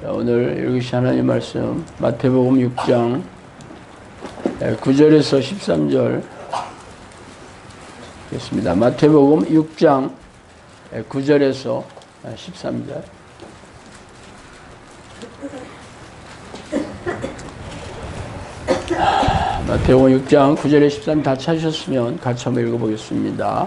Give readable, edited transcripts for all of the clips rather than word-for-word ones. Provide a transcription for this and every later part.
자, 오늘 읽으신 하나님 말씀 마태복음 6장 9절에서 13절 읽겠습니다. 마태복음 6장 9절에서 13절. 마태복음 6장 9절에 13절 다 찾으셨으면 같이 한번 읽어보겠습니다.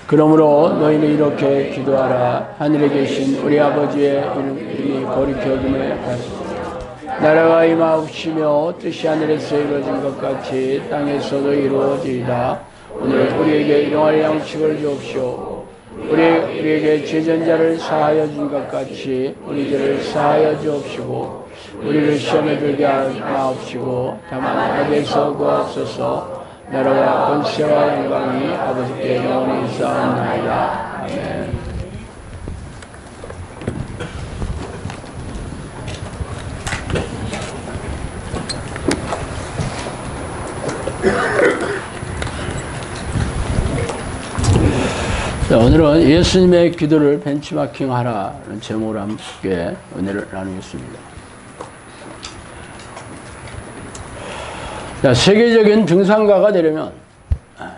그러므로 너희는 이렇게 기도하라. 하늘에 계신 우리 아버지의 이름이 거룩히 여김을 받으시오며 나라가 임하옵시며 뜻이 하늘에서 이루어진 것 같이 땅에서도 이루어지이다. 오늘 우리에게 일용할 양식을 주옵시오. 우리에게 죄전자를 사하여 준 것 같이 우리 죄를 사하여 주옵시고 우리를 시험에 들게 하옵시고 다만 악에서 구하옵소서. 나라와 권세와 영광이 아버지께 영원히 있사옵나이다. 아멘. 자, 오늘은 예수님의 기도를 벤치마킹하라는 제목으로 함께 은혜를 나누겠습니다. 자, 세계적인 등산가가 되려면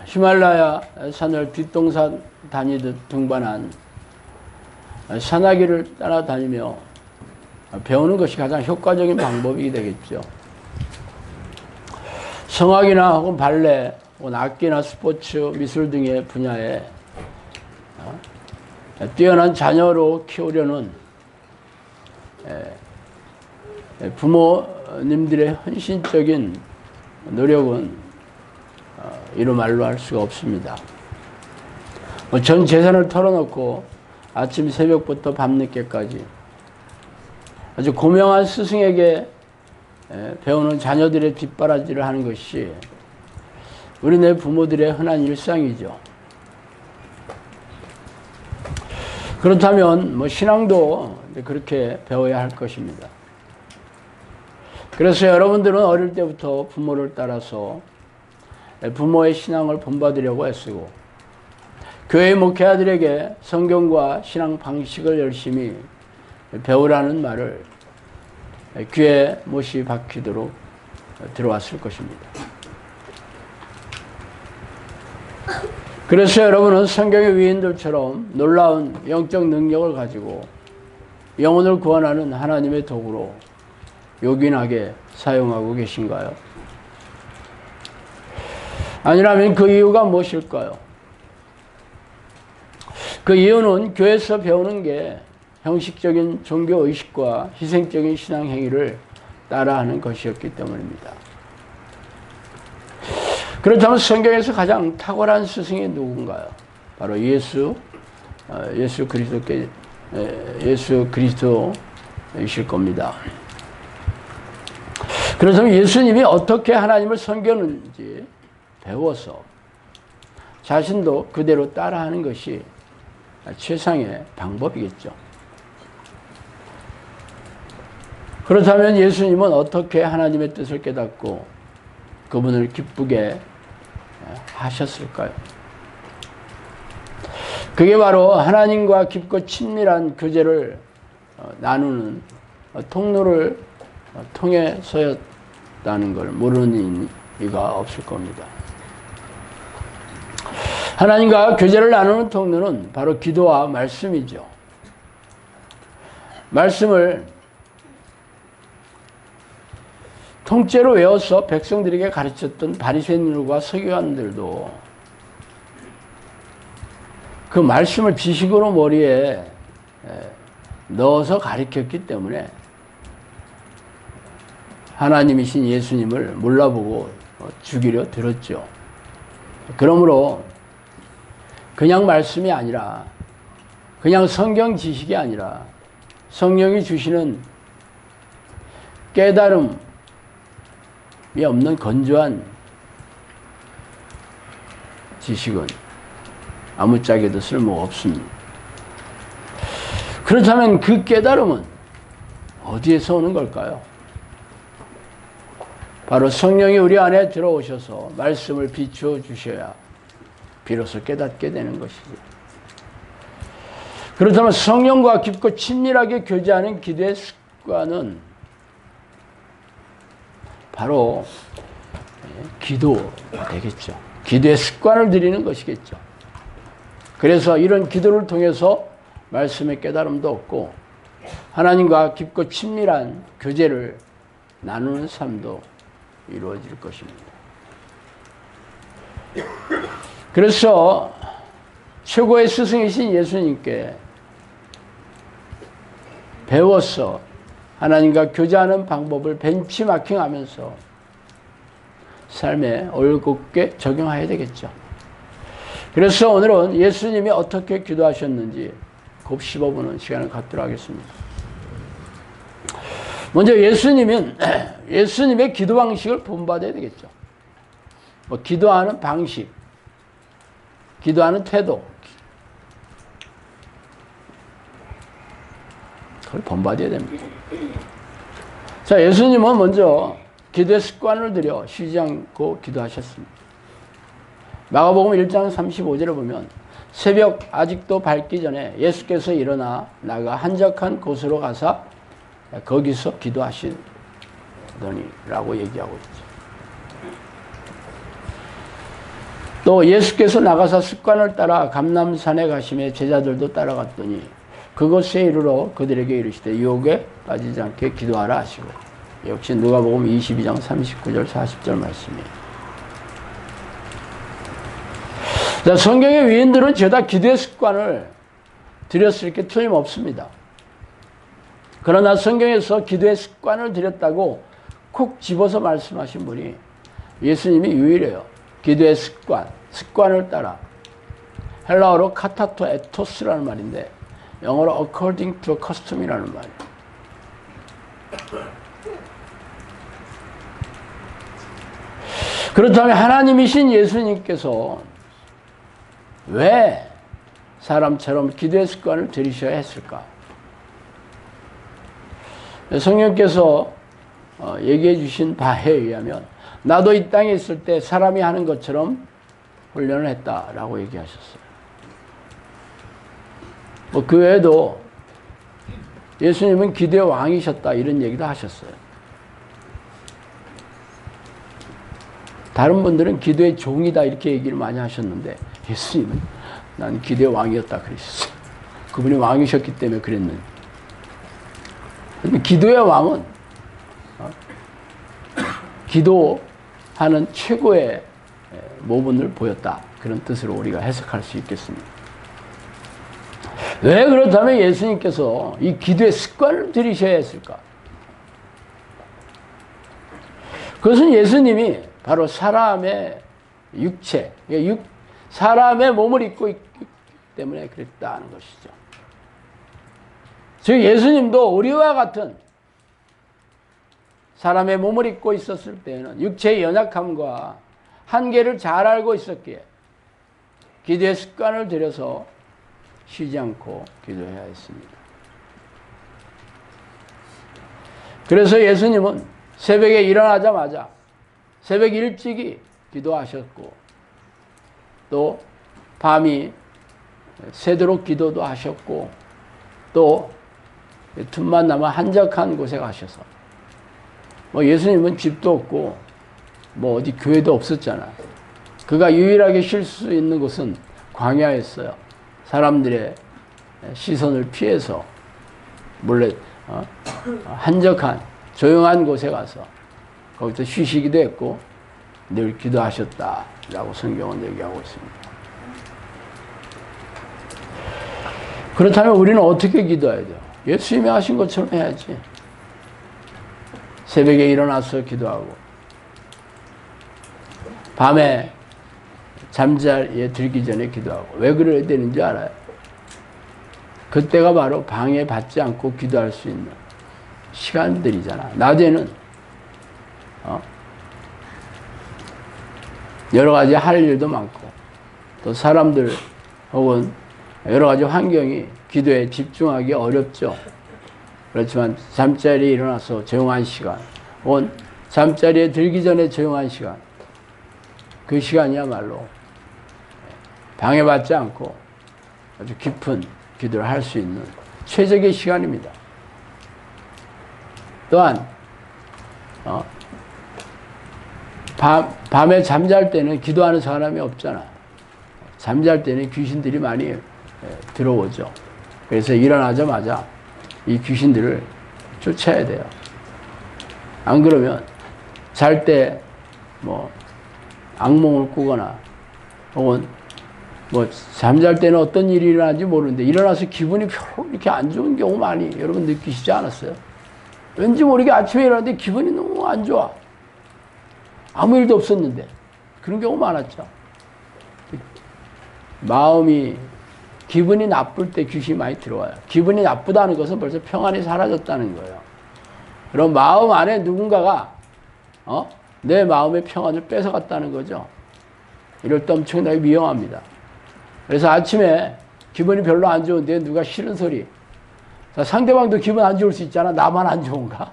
히말라야 산을 뒷동산 다니듯 등반한 산악기를 따라다니며 배우는 것이 가장 효과적인 방법이 되겠죠. 성악이나 혹은 발레, 혹은 악기나 스포츠, 미술 등의 분야에 뛰어난 자녀로 키우려는 부모님들의 헌신적인 노력은 이루 말로 할 수가 없습니다. 전 재산을 털어놓고 아침 새벽부터 밤늦게까지 아주 고명한 스승에게 배우는 자녀들의 뒷바라지를 하는 것이 우리네 부모들의 흔한 일상이죠. 그렇다면 신앙도 그렇게 배워야 할 것입니다. 그래서 여러분들은 어릴 때부터 부모를 따라서 부모의 신앙을 본받으려고 애쓰고 교회 목회자들에게 성경과 신앙 방식을 열심히 배우라는 말을 귀에 못이 박히도록 들어왔을 것입니다. 그래서 여러분은 성경의 위인들처럼 놀라운 영적 능력을 가지고 영혼을 구원하는 하나님의 도구로 요긴하게 사용하고 계신가요? 아니라면 그 이유가 무엇일까요? 그 이유는 교회에서 배우는 게 형식적인 종교의식과 희생적인 신앙행위를 따라하는 것이었기 때문입니다. 그렇다면 성경에서 가장 탁월한 스승이 누군가요? 바로 예수 그리스도이실 겁니다. 그렇다면 예수님이 어떻게 하나님을 섬겼는지 배워서 자신도 그대로 따라하는 것이 최상의 방법이겠죠. 그렇다면 예수님은 어떻게 하나님의 뜻을 깨닫고 그분을 기쁘게 하셨을까요? 그게 바로 하나님과 깊고 친밀한 교제를 나누는 통로를 통해서였다는 걸 모르는 이가 없을 겁니다. 하나님과 교제를 나누는 통로는 바로 기도와 말씀이죠. 말씀을 통째로 외워서 백성들에게 가르쳤던 바리새인들과 서기관들도 그 말씀을 지식으로 머리에 넣어서 가르쳤기 때문에 하나님이신 예수님을 몰라보고 죽이려 들었죠. 그러므로 그냥 말씀이 아니라 그냥 성경 지식이 아니라 성령이 주시는 깨달음이 없는 건조한 지식은 아무짝에도 쓸모가 없습니다. 그렇다면 그 깨달음은 어디에서 오는 걸까요? 바로 성령이 우리 안에 들어오셔서 말씀을 비추어 주셔야 비로소 깨닫게 되는 것이죠. 그렇다면 성령과 깊고 친밀하게 교제하는 기도의 습관은 바로 기도가 되겠죠. 기도의 습관을 들이는 것이겠죠. 그래서 이런 기도를 통해서 말씀의 깨달음도 얻고 하나님과 깊고 친밀한 교제를 나누는 삶도 이루어질 것입니다. 그래서 최고의 스승이신 예수님께 배워서 하나님과 교제하는 방법을 벤치마킹하면서 삶에 올곧게 적용해야 되겠죠. 그래서 오늘은 예수님이 어떻게 기도하셨는지 곱 15분은 시간을 갖도록 하겠습니다. 먼저 예수님의 기도 방식을 본받아야 되겠죠. 뭐 기도하는 방식, 기도하는 태도, 그걸 본받아야 됩니다. 자, 예수님은 먼저 기도의 습관을 들여 쉬지 않고 기도하셨습니다. 마가복음 1장 35절에 보면 새벽 아직도 밝기 전에 예수께서 일어나 나가 한적한 곳으로 가사 거기서 기도하시더니 라고 얘기하고 있죠. 또 예수께서 나가사 습관을 따라 감람산에 가시매 제자들도 따라갔더니 그곳에 이르러 그들에게 이르시되 유혹에 빠지지 않게 기도하라 하시고, 역시 누가복음 22장 39절 40절 말씀이에요. 자, 성경의 위인들은 죄다 기도의 습관을 들였을 게 틀림없습니다. 그러나 성경에서 기도의 습관을 들였다고 콕 집어서 말씀하신 분이 예수님이 유일해요. 기도의 습관을 따라. 헬라어로 카타토 에토스라는 말인데 영어로 according to custom이라는 말이에요. 그렇다면 하나님이신 예수님께서 왜 사람처럼 기도의 습관을 들이셔야 했을까? 성령께서 얘기해 주신 바에 의하면 나도 이 땅에 있을 때 사람이 하는 것처럼 훈련을 했다라고 얘기하셨어요. 뭐 그 외에도 예수님은 기도의 왕이셨다 이런 얘기도 하셨어요. 다른 분들은 기도의 종이다 이렇게 얘기를 많이 하셨는데 예수님은 난 기도의 왕이었다 그러셨어요. 그분이 왕이셨기 때문에 그랬는데, 기도의 왕은 기도하는 최고의 모범을 보였다, 그런 뜻으로 우리가 해석할 수 있겠습니다. 왜 그렇다면 예수님께서 이 기도의 습관을 들이셔야 했을까? 그것은 예수님이 바로 사람의 육체, 사람의 몸을 입고 있기 때문에 그랬다는 것이죠. 즉 예수님도 우리와 같은 사람의 몸을 입고 있었을 때에는 육체의 연약함과 한계를 잘 알고 있었기에 기도의 습관을 들여서 쉬지 않고 기도해야 했습니다. 그래서 예수님은 새벽에 일어나자마자 새벽 일찍이 기도하셨고, 또 밤이 새도록 기도도 하셨고, 또 틈만 남아 한적한 곳에 가셔서, 뭐 예수님은 집도 없고 뭐 어디 교회도 없었잖아. 그가 유일하게 쉴 수 있는 곳은 광야였어요. 사람들의 시선을 피해서 몰래 한적한 조용한 곳에 가서 거기서 쉬시기도 했고 늘 기도하셨다라고 성경은 얘기하고 있습니다. 그렇다면 우리는 어떻게 기도해야 돼요? 예수님이 하신 것처럼 해야지. 새벽에 일어나서 기도하고 밤에 잠자리에 들기 전에 기도하고. 왜 그래야 되는지 알아요? 그때가 바로 방해받지 않고 기도할 수 있는 시간들이잖아. 낮에는 여러 가지 할 일도 많고 또 사람들 혹은 여러 가지 환경이 기도에 집중하기 어렵죠. 그렇지만 잠자리에 일어나서 조용한 시간, 혹은 잠자리에 들기 전에 조용한 시간, 그 시간이야말로 방해받지 않고 아주 깊은 기도를 할 수 있는 최적의 시간입니다. 또한 밤에 잠잘 때는 기도하는 사람이 없잖아. 잠잘 때는 귀신들이 많이 들어오죠. 그래서 일어나자마자 이 귀신들을 쫓아야 돼요. 안 그러면 잘 때 뭐 악몽을 꾸거나 혹은 뭐 잠잘 때는 어떤 일이 일어나는지 모르는데 일어나서 기분이 별로 이렇게 안 좋은 경우 많이 여러분 느끼시지 않았어요? 왠지 모르게 아침에 일어났는데 기분이 너무 안 좋아. 아무 일도 없었는데 그런 경우 많았죠. 마음이 기분이 나쁠 때 귀신이 많이 들어와요. 기분이 나쁘다는 것은 벌써 평안이 사라졌다는 거예요. 그럼 마음 안에 누군가가 내 마음의 평안을 뺏어갔다는 거죠. 이럴 때 엄청나게 위험합니다. 그래서 아침에 기분이 별로 안 좋은데 누가 싫은 소리. 자, 상대방도 기분 안 좋을 수 있잖아. 나만 안 좋은가?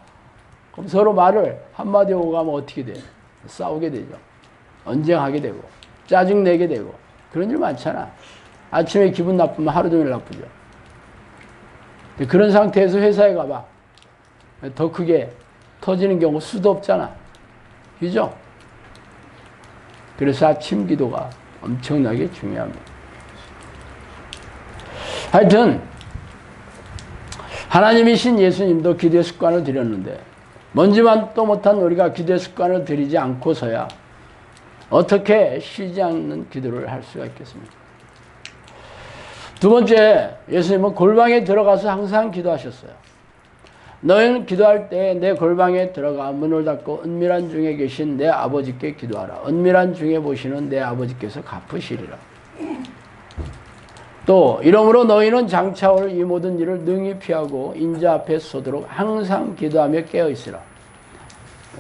그럼 서로 말을 한마디 하고 가면 어떻게 돼요? 싸우게 되죠. 언쟁하게 되고 짜증내게 되고 그런 일 많잖아. 아침에 기분 나쁘면 하루 종일 나쁘죠. 그런 상태에서 회사에 가봐. 더 크게 터지는 경우 수도 없잖아. 그죠? 그래서 아침 기도가 엄청나게 중요합니다. 하여튼 하나님이신 예수님도 기도의 습관을 들였는데 먼지만도 못한 우리가 기도의 습관을 들이지 않고서야 어떻게 쉬지 않는 기도를 할 수가 있겠습니까? 두 번째, 예수님은 골방에 들어가서 항상 기도하셨어요. 너희는 기도할 때 내 골방에 들어가 문을 닫고 은밀한 중에 계신 내 아버지께 기도하라. 은밀한 중에 보시는 내 아버지께서 갚으시리라. 또 이러므로 너희는 장차 올 이 모든 일을 능히 피하고 인자 앞에 서도록 항상 기도하며 깨어있으라.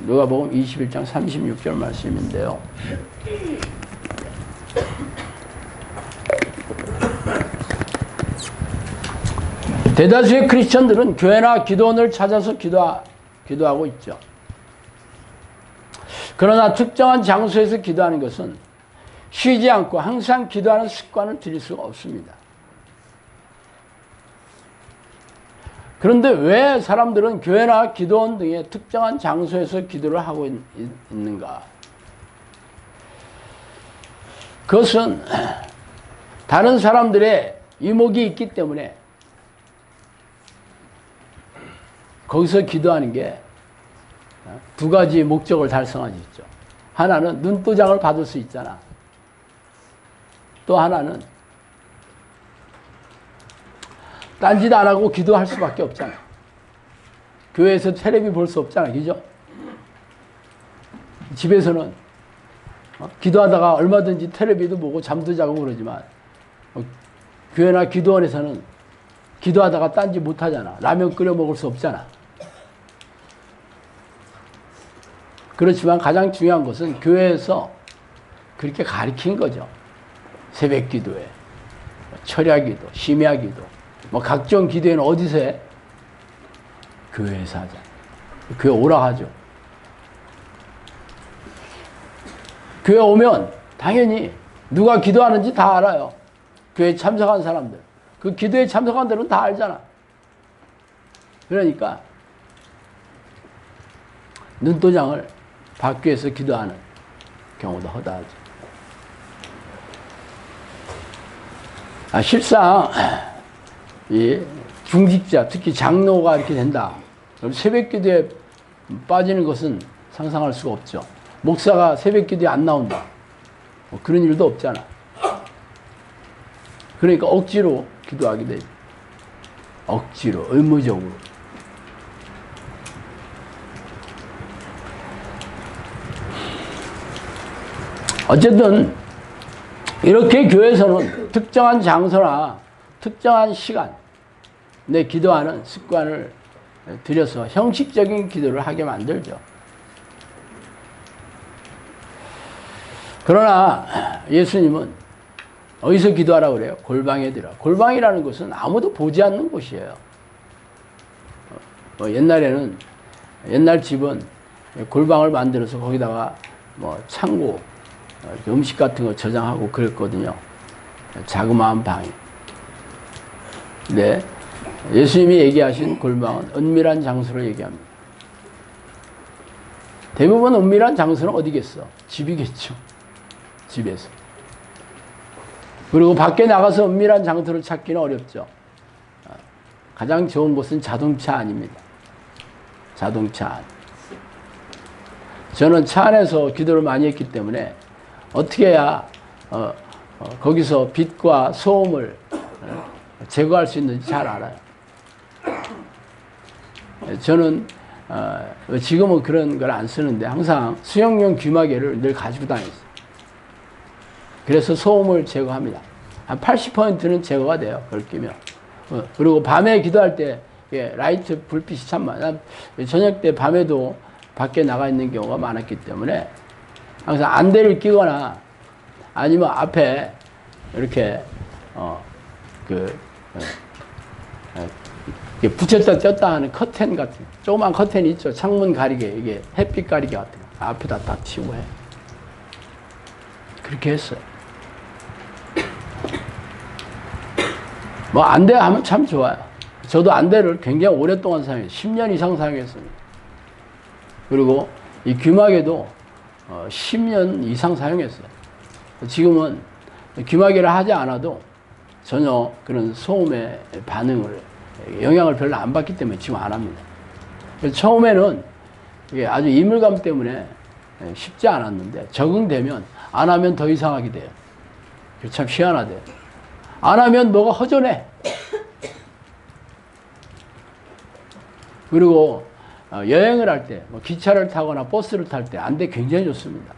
누가복음 21장 36절 말씀인데요. 대다수의 크리스천들은 교회나 기도원을 찾아서 기도하고 있죠. 그러나 특정한 장소에서 기도하는 것은 쉬지 않고 항상 기도하는 습관을 들일 수가 없습니다. 그런데 왜 사람들은 교회나 기도원 등의 특정한 장소에서 기도를 하고 있는가? 그것은 다른 사람들의 이목이 있기 때문에 거기서 기도하는 게 두 가지 목적을 달성할 수 있죠. 하나는 눈도장을 받을 수 있잖아. 또 하나는 딴짓 안 하고 기도할 수밖에 없잖아. 교회에서 텔레비 볼 수 없잖아. 그죠? 집에서는 기도하다가 얼마든지 텔레비도 보고 잠도 자고 그러지만 교회나 기도원에서는 기도하다가 딴짓 못 하잖아. 라면 끓여 먹을 수 없잖아. 그렇지만 가장 중요한 것은 교회에서 그렇게 가르친 거죠. 새벽 기도에, 철야 기도, 심야 기도, 뭐 각종 기도에는 어디서 해? 교회에서 하자. 교회 오라 하죠. 교회 오면 당연히 누가 기도하는지 다 알아요. 교회에 참석한 사람들. 그 기도에 참석한 들은 다 알잖아. 그러니까 눈도장을 받기 위해서 기도하는 경우도 허다하죠. 실상 이 중직자, 특히 장로가 이렇게 된다. 그럼 새벽 기도에 빠지는 것은 상상할 수가 없죠. 목사가 새벽 기도에 안 나온다. 뭐 그런 일도 없잖아. 그러니까 억지로 기도하게 되죠. 억지로, 의무적으로. 어쨌든 이렇게 교회에서는 특정한 장소나 특정한 시간 내 기도하는 습관을 들여서 형식적인 기도를 하게 만들죠. 그러나 예수님은 어디서 기도하라고 그래요? 골방에 들어. 골방이라는 것은 아무도 보지 않는 곳이에요. 옛날에는, 옛날 집은 골방을 만들어서 거기다가 뭐 창고, 음식 같은 거 저장하고 그랬거든요. 자그마한 방이. 근데 예수님이 얘기하신 골방은 은밀한 장소를 얘기합니다. 대부분 은밀한 장소는 어디겠어? 집이겠죠. 집에서. 그리고 밖에 나가서 은밀한 장소를 찾기는 어렵죠. 가장 좋은 곳은 자동차 안입니다. 자동차 안. 저는 차 안에서 기도를 많이 했기 때문에 어떻게 해야 거기서 빛과 소음을 제거할 수 있는지 잘 알아요. 저는 지금은 그런 걸 안 쓰는데 항상 수영용 귀마개를 늘 가지고 다녔어요. 그래서 소음을 제거합니다. 한 80%는 제거가 돼요. 그걸 끼면. 그리고 밤에 기도할 때 라이트 불빛이 참 많아. 저녁 때 밤에도 밖에 나가 있는 경우가 많았기 때문에 항상 안대를 끼거나 아니면 앞에 이렇게 붙였다 뗐다 하는 커튼 같은 조그만 커튼이 있죠. 창문 가리개, 이게 햇빛 가리개 같은 거 앞에다 딱 치고 해. 그렇게 했어요. 뭐 안대 하면 참 좋아요. 저도 안대를 굉장히 오랫동안 사용했어요. 10년 이상 사용했습니다. 그리고 이 귀마개도 10년 이상 사용했어요. 지금은 귀마개를 하지 않아도 전혀 그런 소음의 반응을, 영향을 별로 안 받기 때문에 지금 안 합니다. 처음에는 이게 아주 이물감 때문에 쉽지 않았는데 적응되면 안 하면 더 이상하게 돼요. 참 희한하대요. 안 하면 뭐가 허전해. 그리고 여행을 할 때, 뭐 기차를 타거나 버스를 탈 때 안대 굉장히 좋습니다.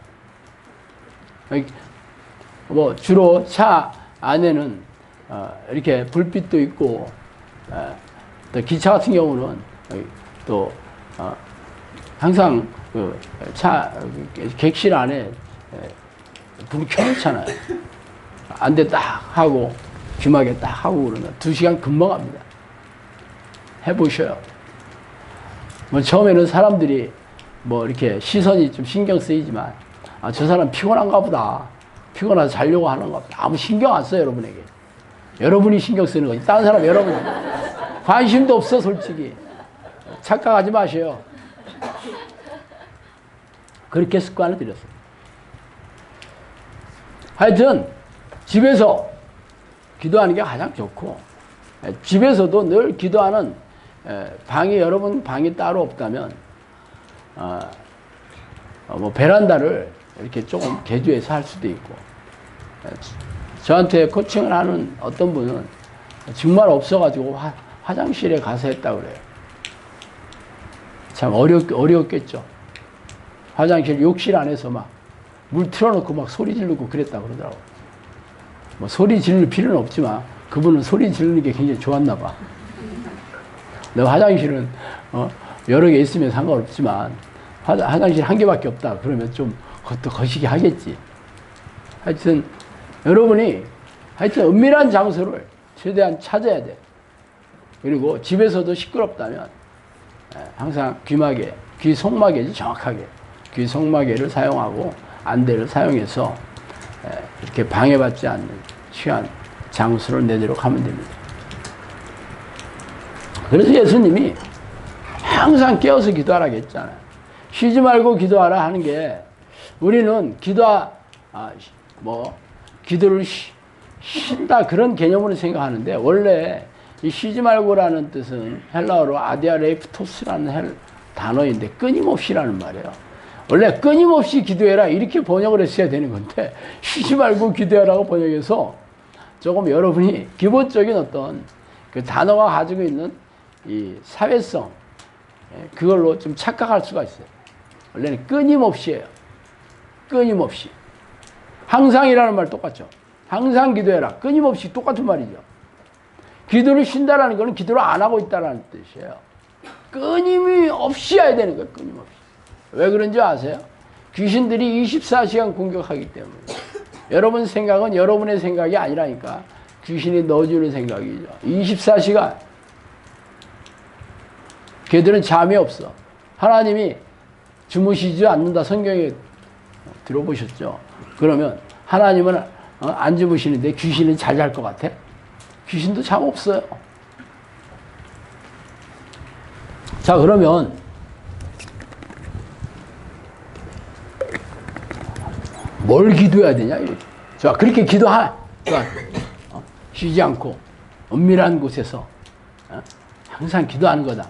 뭐 주로 차 안에는 이렇게 불빛도 있고, 또 기차 같은 경우는 또 항상 그 차 객실 안에 불이 켜놓잖아요. 안대 딱 하고 귀마개 딱 하고 그러면 2시간 금방 갑니다. 해보셔요. 뭐 처음에는 사람들이 뭐 이렇게 시선이 좀 신경 쓰이지만 저 사람 피곤한가 보다. 피곤해서 자려고 하는가 보다. 아무 신경 안 써요, 여러분에게. 여러분이 신경 쓰는 거지. 다른 사람 여러분이 관심도 없어, 솔직히. 착각하지 마세요. 그렇게 습관을 들였어요. 하여튼 집에서 기도하는 게 가장 좋고, 집에서도 늘 기도하는 방이, 여러분 방이 따로 없다면 뭐 베란다를 이렇게 조금 개조해서 할 수도 있고, 저한테 코칭을 하는 어떤 분은 정말 없어가지고 화장실에 가서 했다고 그래요. 참 어려웠겠죠. 화장실 욕실 안에서 막 물 틀어놓고 막 소리 지르고 그랬다고 그러더라고요. 뭐 소리 지를 필요는 없지만 그분은 소리 지르는 게 굉장히 좋았나 봐. 내 화장실은 여러 개 있으면 상관없지만 화장실 한 개밖에 없다 그러면 좀 그것도 거시기 하겠지. 하여튼 여러분이 은밀한 장소를 최대한 찾아야 돼. 그리고 집에서도 시끄럽다면 항상 귀마개, 귀 속마개지, 정확하게 귀 속마개를 사용하고 안대를 사용해서 이렇게 방해받지 않는 취한 장소를 내도록 하면 됩니다. 그래서 예수님이 항상 깨어서 기도하라고 했잖아요. 쉬지 말고 기도하라 하는 게, 우리는 기도를 쉰다 그런 개념으로 생각하는데, 원래 이 쉬지 말고라는 뜻은 헬라어로 아디아레이프토스라는 단어인데 끊임없이라는 말이에요. 원래 끊임없이 기도해라 이렇게 번역을 했어야 되는 건데, 쉬지 말고 기도해라고 번역해서 조금 여러분이 기본적인 어떤 그 단어가 가지고 있는 이 사회성, 그걸로 좀 착각할 수가 있어요. 원래는 끊임없이예요. 끊임없이. 항상이라는 말 똑같죠. 항상 기도해라. 끊임없이 똑같은 말이죠. 기도를 쉰다라는 것은 기도를 안 하고 있다라는 뜻이에요. 끊임없이 해야 되는 거예요. 끊임없이. 왜 그런지 아세요? 귀신들이 24시간 공격하기 때문에. 여러분 생각은 여러분의 생각이 아니라니까. 귀신이 넣어주는 생각이죠. 24시간. 걔들은 잠이 없어. 하나님이 주무시지 않는다. 성경에 들어보셨죠? 그러면 하나님은 안 주무시는데 귀신은 잘 잘 것 같아? 귀신도 잠 없어요. 자, 그러면 뭘 기도해야 되냐? 자, 그렇게 쉬지 않고 은밀한 곳에서 항상 기도하는 거다.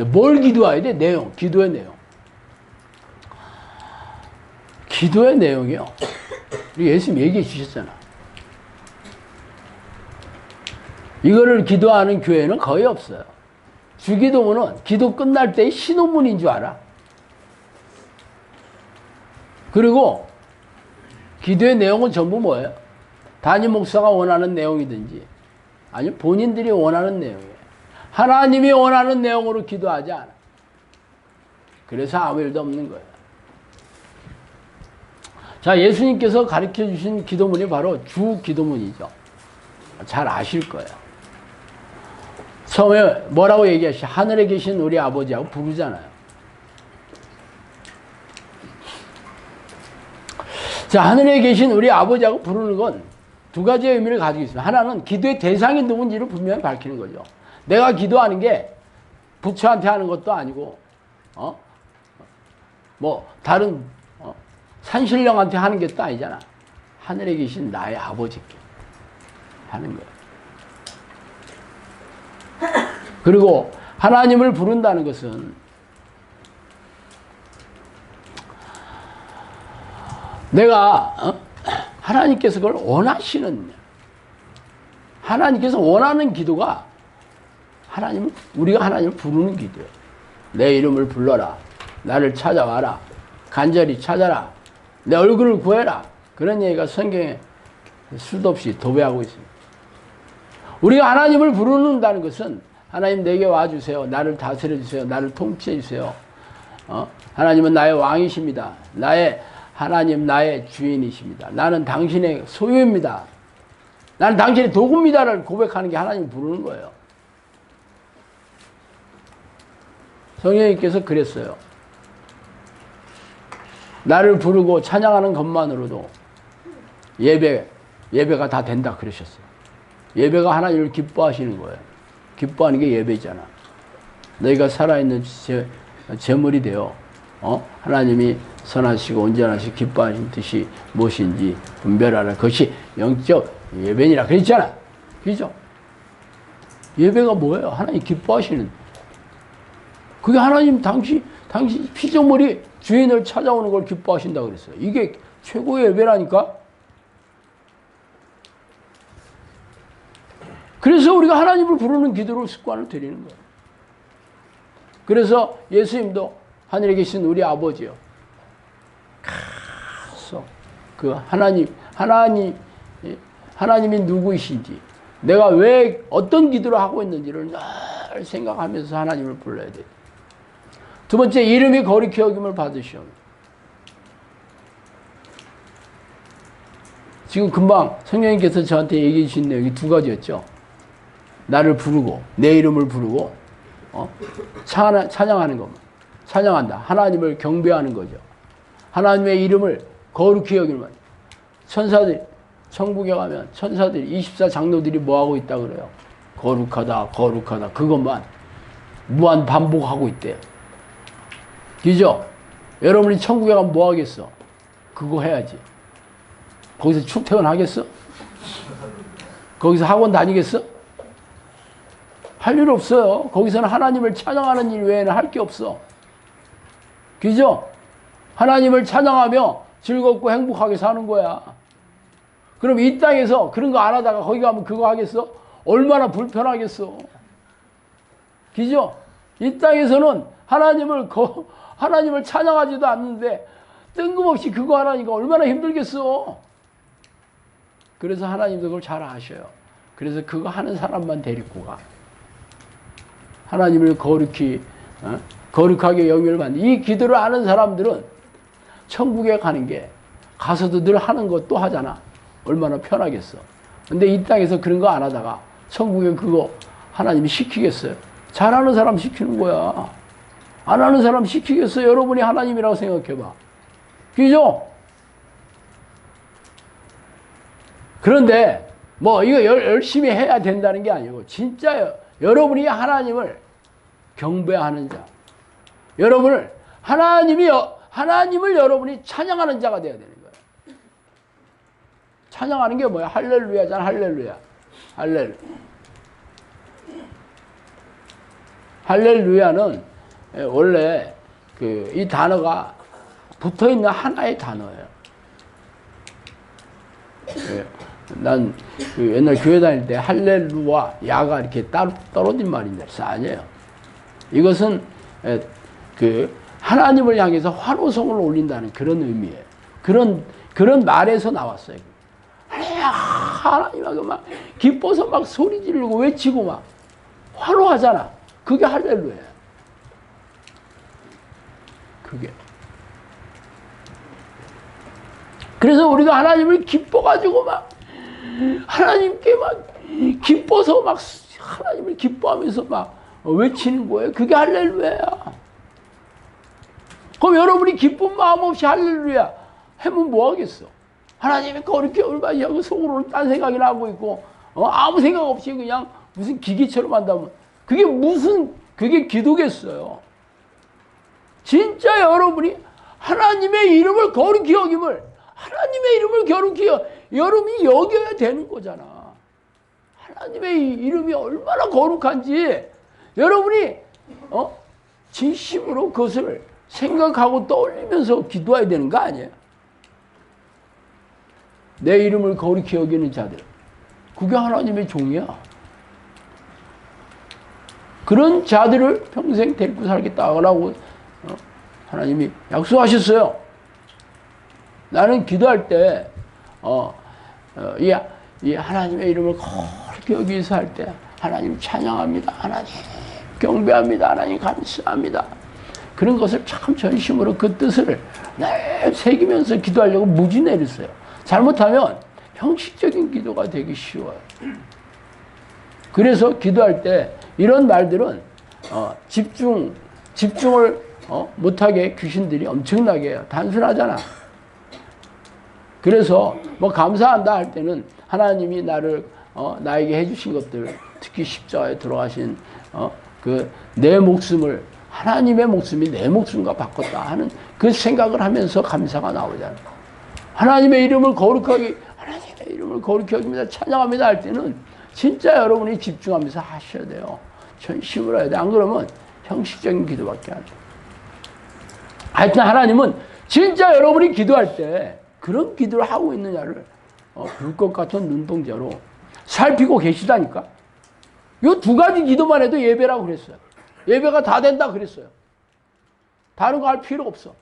뭘 기도해야 돼? 내용, 기도의 내용. 기도의 내용이요. 우리 예수님 얘기해 주셨잖아. 이거를 기도하는 교회는 거의 없어요. 주기도문은 기도 끝날 때의 신호문인 줄 알아. 그리고 기도의 내용은 전부 뭐예요? 담임 목사가 원하는 내용이든지 아니면 본인들이 원하는 내용이에요. 하나님이 원하는 내용으로 기도하지 않아. 그래서 아무 일도 없는 거예요. 자, 예수님께서 가르쳐 주신 기도문이 바로 주 기도문이죠. 잘 아실 거예요. 처음에 뭐라고 얘기하시죠? 하늘에 계신 우리 아버지하고 부르잖아요. 자, 하늘에 계신 우리 아버지하고 부르는 건 두 가지의 의미를 가지고 있습니다. 하나는 기도의 대상이 누군지를 분명히 밝히는 거죠. 내가 기도하는 게 부처한테 하는 것도 아니고, 다른, 산신령한테 하는 게 또 아니잖아. 하늘에 계신 나의 아버지께 하는 거예요. 그리고 하나님을 부른다는 것은 내가 하나님께서 그걸 원하시는, 하나님께서 원하는 기도가 우리가 하나님을 부르는 기도예요. 내 이름을 불러라. 나를 찾아와라. 간절히 찾아라. 내 얼굴을 구해라. 그런 얘기가 성경에 수도 없이 도배하고 있습니다. 우리가 하나님을 부른다는 것은 하나님 내게 와주세요. 나를 다스려주세요. 나를 통치해주세요. 하나님은 나의 왕이십니다. 하나님 나의 주인이십니다. 나는 당신의 소유입니다. 나는 당신의 도구입니다를 고백하는 게 하나님을 부르는 거예요. 성령님께서 그랬어요. 나를 부르고 찬양하는 것만으로도 예배가 다 된다 그러셨어요. 예배가 하나님을 기뻐하시는 거예요. 기뻐하는 게 예배잖아. 너희가 살아있는 제물이 되어 하나님이 선하시고 온전하시고 기뻐하신 뜻이 무엇인지 분별하라. 그것이 영적 예배니라 그랬잖아. 그죠? 예배가 뭐예요? 하나님 기뻐하시는. 그게 하나님 당신 피조물이 주인을 찾아오는 걸 기뻐하신다 그랬어요. 이게 최고의 예배라니까. 그래서 우리가 하나님을 부르는 기도로 습관을 들이는 거예요. 그래서 예수님도 하늘에 계신 우리 아버지요. 가서 그 하나님이 누구이신지, 내가 왜 어떤 기도를 하고 있는지를 늘 생각하면서 하나님을 불러야 돼요. 두 번째, 이름이 거룩히 여김을 받으시오. 지금 금방 성령님께서 저한테 얘기해 주신 내용이 두 가지였죠. 나를 부르고, 내 이름을 부르고, 찬양하는 것만. 찬양한다. 하나님을 경배하는 거죠. 하나님의 이름을 거룩히 여기는. 천사들, 천국에 가면 천사들이, 24장로들이 뭐하고 있다 그래요? 거룩하다, 거룩하다. 그것만 무한 반복하고 있대요. 그죠? 여러분이 천국에 가면 뭐 하겠어? 그거 해야지. 거기서 출퇴근하겠어? 거기서 학원 다니겠어? 할 일 없어요. 거기서는 하나님을 찬양하는 일 외에는 할 게 없어. 그죠? 하나님을 찬양하며 즐겁고 행복하게 사는 거야. 그럼 이 땅에서 그런 거 안 하다가 거기 가면 그거 하겠어? 얼마나 불편하겠어. 그죠? 이 땅에서는 하나님을 찬양하지도 않는데 뜬금없이 그거 하라니까 얼마나 힘들겠어. 그래서 하나님도 그걸 잘 아셔요. 그래서 그거 하는 사람만 데리고 가. 하나님을 거룩하게 영위를 받는 이 기도를 하는 사람들은 천국에 가는 게 가서도 늘 하는 것도 하잖아. 얼마나 편하겠어. 근데 이 땅에서 그런 거 안 하다가 천국에 그거 하나님이 시키겠어요? 잘하는 사람 시키는 거야. 안 하는 사람 시키겠어요? 여러분이 하나님이라고 생각해봐. 그죠? 그런데 뭐 이거 열심히 해야 된다는 게 아니고 진짜 여러분이 하나님을 경배하는 자, 하나님을 여러분이 찬양하는 자가 되어야 되는 거예요. 찬양하는 게 뭐야? 할렐루야잖아. 할렐루야. 할렐루야는 원래 이 단어가 붙어 있는 하나의 단어예요. 난 옛날 교회 다닐 때 할렐루야, 야가 이렇게 따로 떨어진 말인데 아니에요. 이것은 하나님을 향해서 환호성을 올린다는 그런 의미예요. 그런 말에서 나왔어요. 하나님하고 막 기뻐서 막 소리 지르고 외치고 막 환호하잖아. 그게 할렐루야예요. 그게. 그래서 우리가 하나님을 기뻐가지고 막 하나님께 막 기뻐서 막 하나님을 기뻐하면서 막 외치는 거예요. 그게 할렐루야야. 그럼 여러분이 기쁜 마음 없이 할렐루야 하면 뭐 하겠어? 하나님이 그렇게 얼마나 하고 속으로는 딴 생각이나 하고 있고 아무 생각 없이 그냥 무슨 기계처럼 한다면 그게 기도겠어요. 진짜 여러분이 하나님의 이름을 거룩히 여김을 하나님의 이름을 거룩히 여러분이 여겨야 되는 거잖아. 하나님의 이름이 얼마나 거룩한지 여러분이 진심으로 그것을 생각하고 떠올리면서 기도해야 되는 거 아니에요? 내 이름을 거룩히 여기는 자들, 그게 하나님의 종이야. 그런 자들을 평생 데리고 살겠다고 하나님이 약속하셨어요. 나는 기도할 때 이 하나님의 이름을 거룩히 여기서 할 때 하나님 찬양합니다. 하나님 경배합니다. 하나님 감사합니다. 그런 것을 참 전심으로 그 뜻을 늘 새기면서 기도하려고 무지 내렸어요. 잘못하면 형식적인 기도가 되기 쉬워요. 그래서 기도할 때 이런 말들은 집중을 못하게 귀신들이 엄청나게 해요. 단순하잖아. 그래서 뭐 감사한다 할 때는 하나님이 나에게 해주신 것들, 특히 십자가에 들어가신 내 목숨을 하나님의 목숨이 내 목숨과 바꿨다 하는 그 생각을 하면서 감사가 나오잖아요. 하나님의 이름을 거룩히 여깁니다. 찬양합니다 할 때는 진짜 여러분이 집중하면서 하셔야 돼요. 전심으로 해야 돼. 안 그러면 형식적인 기도밖에 안 돼. 하여튼 하나님은 진짜 여러분이 기도할 때 그런 기도를 하고 있느냐를 불꽃 같은 눈동자로 살피고 계시다니까. 이 두 가지 기도만 해도 예배라고 그랬어요. 예배가 다 된다 그랬어요. 다른 거 할 필요 없어.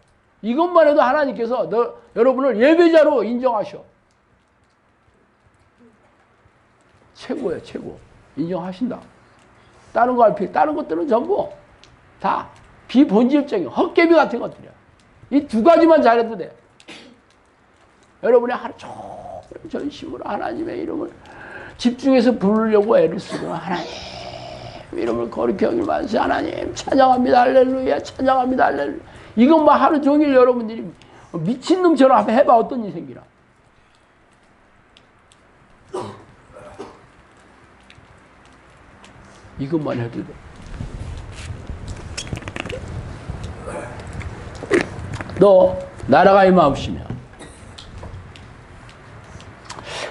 이것만 해도 하나님께서 여러분을 예배자로 인정하셔. 최고예요, 최고. 인정하신다. 다른 거 할 필요, 다른 것들은 전부 다 비본질적인 헛개비 같은 것들이야. 이 두 가지만 잘해도 돼. 여러분이 하루 종일 전심으로 하나님의 이름을 집중해서 부르려고 애를 쓰고 하나님 이름을 거룩히 여기면서 하나님 찬양합니다 할렐루야 찬양합니다 할렐루야 이것만 하루 종일 여러분들이 미친놈처럼 한번 해봐. 어떤 일이 생기나. 이것만 해도 돼. 너 나라가 임하옵시며.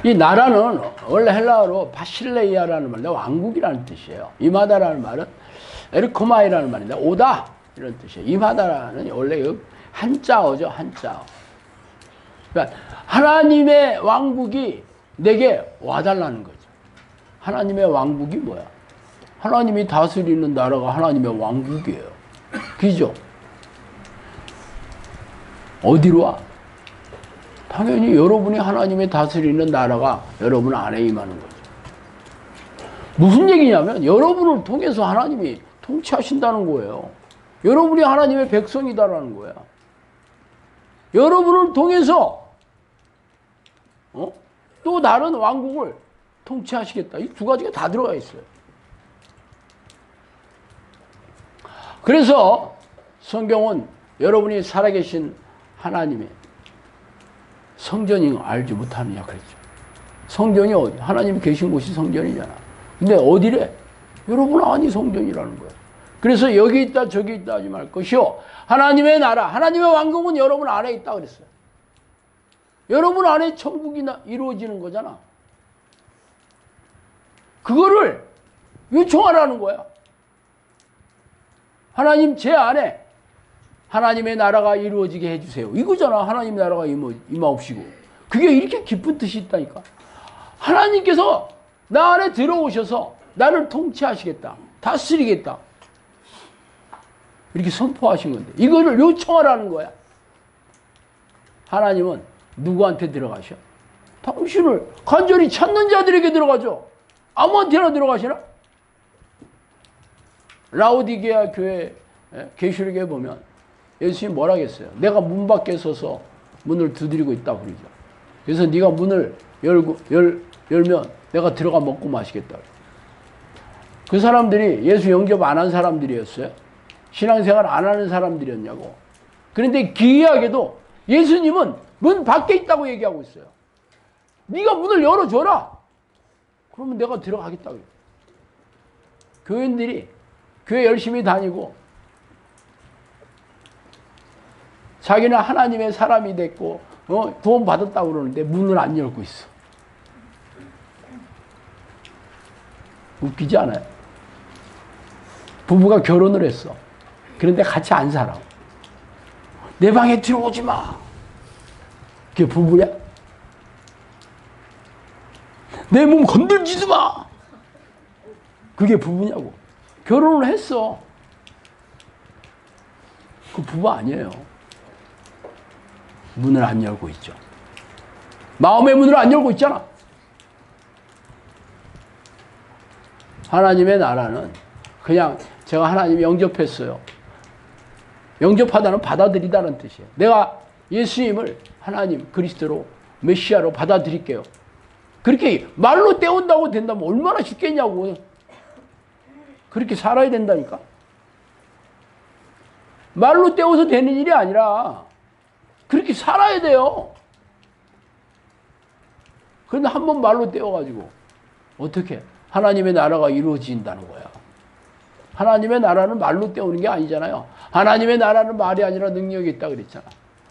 이 나라는 원래 헬라어로 바실레이아라는 말인데 왕국이라는 뜻이에요. 임하다라는 말은 에르코마이라는 말인데 오다 이런 뜻이에요. 임하다라는 원래 한자어죠. 한자어. 그러니까 하나님의 왕국이 내게 와달라는 거죠. 하나님의 왕국이 뭐야? 하나님이 다스리는 나라가 하나님의 왕국이에요. 그죠? 어디로 와? 당연히 여러분이 하나님의 다스리는 나라가 여러분 안에 임하는 거죠. 무슨 얘기냐면 여러분을 통해서 하나님이 통치하신다는 거예요. 여러분이 하나님의 백성이다라는 거야. 여러분을 통해서 또 다른 왕국을 통치하시겠다. 이 두 가지가 다 들어가 있어요. 그래서 성경은 여러분이 살아계신 하나님의 성전인 거 알지 못하느냐 그랬죠. 성전이 어디? 하나님이 계신 곳이 성전이잖아. 근데 어디래? 여러분 안이 성전이라는 거야. 그래서 여기 있다 저기 있다 하지 말 것이요. 하나님의 나라, 하나님의 왕국은 여러분 안에 있다 그랬어요. 여러분 안에 천국이 이루어지는 거잖아. 그거를 요청하라는 거야. 하나님 제 안에 하나님의 나라가 이루어지게 해주세요. 이거잖아. 하나님 나라가 임하옵시고. 그게 이렇게 깊은 뜻이 있다니까. 하나님께서 나 안에 들어오셔서 나를 통치하시겠다. 다스리겠다. 이렇게 선포하신 건데 이거를 요청하라는 거야. 하나님은 누구한테 들어가셔? 당신을 간절히 찾는 자들에게 들어가죠. 아무한테나 들어가시나? 라오디게아 교회 계시록에 보면 예수님이 뭐라 했어요? 내가 문 밖에 서서 문을 두드리고 있다고 그러죠. 그래서 네가 문을 열면 내가 들어가 먹고 마시겠다. 그 사람들이 예수 영접 안 한 사람들이었어요? 신앙생활 안 하는 사람들이었냐고. 그런데 기이하게도 예수님은 문 밖에 있다고 얘기하고 있어요. 네가 문을 열어줘라. 그러면 내가 들어가겠다고. 교인들이 교회 열심히 다니고 자기는 하나님의 사람이 됐고 구원 받았다고 그러는데 문을 안 열고 있어. 웃기지 않아요? 부부가 결혼을 했어. 그런데 같이 안 살아. 내 방에 들어오지 마. 그게 부부야? 내 몸 건들지도 마. 그게 부부냐고. 결혼을 했어. 그 부부 아니에요. 문을 안 열고 있죠. 마음의 문을 안 열고 있잖아. 하나님의 나라는 그냥 제가 하나님 영접했어요. 영접하다는 받아들이다는 뜻이에요. 내가 예수님을 하나님 그리스도로 메시아로 받아들일게요. 그렇게 말로 떼온다고 된다면 얼마나 쉽겠냐고. 그렇게 살아야 된다니까. 말로 떼어서 되는 일이 아니라 그렇게 살아야 돼요. 그런데 한 번 말로 떼어가지고 어떻게 하나님의 나라가 이루어진다는 거야. 하나님의 나라는 말로 떼우는 게 아니잖아요. 하나님의 나라는 말이 아니라 능력이 있다 그랬잖아.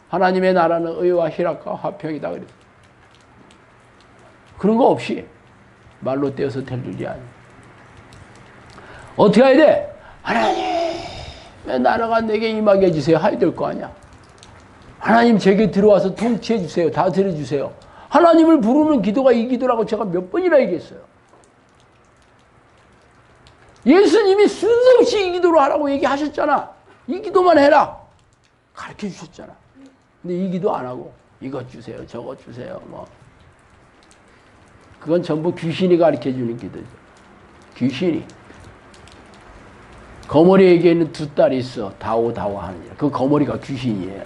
하나님의 나라는 의와 희락과 화평이다 그랬어. 그런 거 없이 말로 떼어서 될 일이 아니야. 어떻게 해야 돼? 하나님의 나라가 내게 임하게 해주세요. 해야 될 거 아니야. 하나님 제게 들어와서 통치해 주세요. 다스려 주세요. 하나님을 부르는 기도가 이 기도라고 제가 몇 번이나 얘기했어요. 예수님이 순서 없이 이 기도로 하라고 얘기하셨잖아. 이 기도만 해라. 가르쳐 주셨잖아. 근데 이 기도 안 하고 이것 주세요. 저것 주세요. 뭐. 그건 전부 귀신이 가르쳐 주는 기도죠. 귀신이. 거머리에게는 두 딸이 있어. 다오 하는 일. 그 거머리가 귀신이에요.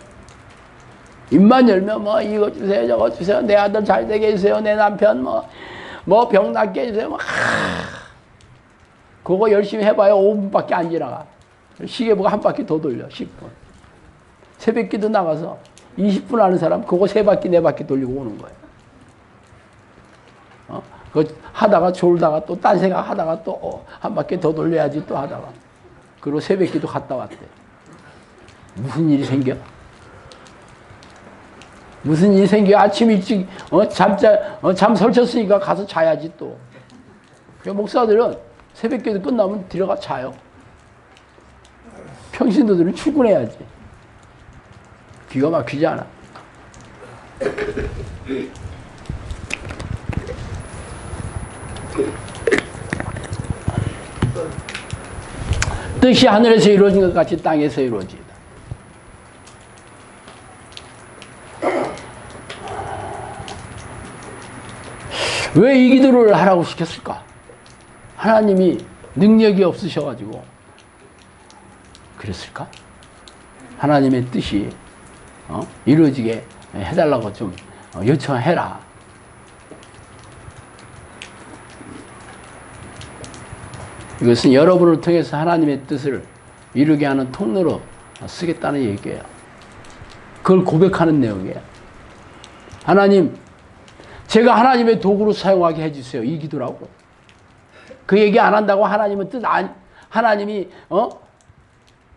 입만 열면 뭐 이거 주세요. 저거 주세요. 내 아들 잘 되게 해주세요. 내 남편 뭐 병 낫게 해주세요. 뭐. 그거 열심히 해봐요. 5분밖에 안 지나가. 시계 보고 한 바퀴 더 돌려. 10분. 새벽기도 나가서 20분 하는 사람 그거 3바퀴 4바퀴 돌리고 오는 거예요. 그거 하다가 졸다가 또 딴 생각 하다가 또 한 바퀴 더 돌려야지 또 하다가. 그리고 새벽기도 갔다 왔대. 무슨 일이 생겨? 무슨 일이 생겨? 아침 일찍 잠 설쳤으니까 가서 자야지 또. 목사들은 새벽기도 끝나면 들어가 자요. 평신도들은 출근해야지. 기가 막히지 않아? 뜻이 하늘에서 이루어진 것 같이 땅에서 이루어지다. 왜 이 기도를 하라고 시켰을까? 하나님이 능력이 없으셔가지고 그랬을까? 하나님의 뜻이 이루어지게 해달라고 좀 요청해라. 이것은 여러분을 통해서 하나님의 뜻을 이루게 하는 통로로 쓰겠다는 얘기예요. 그걸 고백하는 내용이에요. 하나님, 제가 하나님의 도구로 사용하게 해주세요. 이 기도라고. 그 얘기 안 한다고 하나님의 하나님이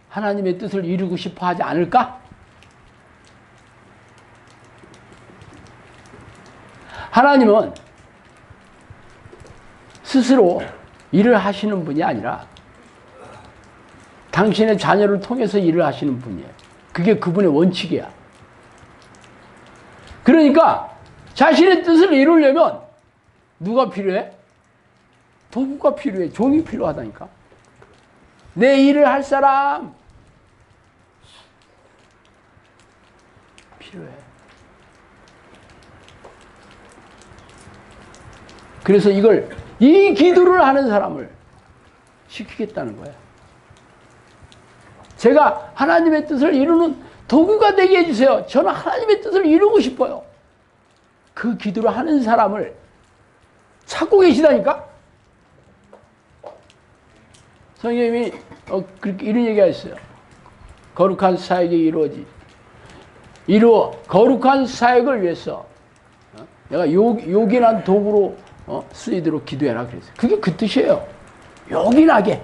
하나님의 뜻을 이루고 싶어 하지 않을까? 하나님은 스스로 일을 하시는 분이 아니라 당신의 자녀를 통해서 일을 하시는 분이에요. 그게 그분의 원칙이야. 그러니까 자신의 뜻을 이루려면 누가 필요해? 도구가 필요해. 종이 필요하다니까. 내 일을 할 사람 필요해. 그래서 이 기도를 하는 사람을 시키겠다는 거야. 제가 하나님의 뜻을 이루는 도구가 되게 해주세요. 저는 하나님의 뜻을 이루고 싶어요. 그 기도를 하는 사람을 찾고 계시다니까? 성령님이 그렇게 이런 얘기가 있어요. 거룩한 사역이 거룩한 사역을 위해서 내가 요긴한 도구로 쓰이도록 기도해라 그랬어요. 그게 그 뜻이에요. 요긴하게.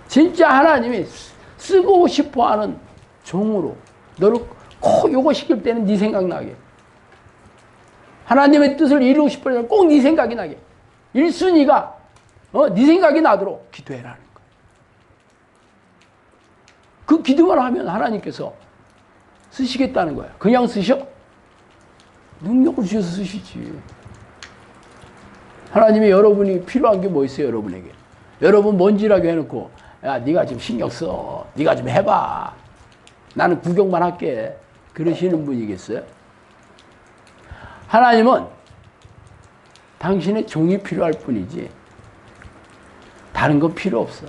진짜 하나님이 쓰고 싶어하는 종으로 너를 꼭 요거 시킬 때는 네 생각나게. 하나님의 뜻을 이루고 싶을 때 꼭 네 생각이 나게. 1순위가 네 생각이 나도록 기도해라는 거예요. 그 기도만 하면 하나님께서 쓰시겠다는 거예요. 그냥 쓰셔? 능력을 주셔서 쓰시지. 하나님이 여러분이 필요한 게 뭐 있어요, 여러분에게? 여러분 먼지라고 해놓고 야, 네가 좀 신경 써. 네가 좀 해봐. 나는 구경만 할게. 그러시는 분이겠어요? 하나님은 당신의 종이 필요할 뿐이지 다른 건 필요 없어.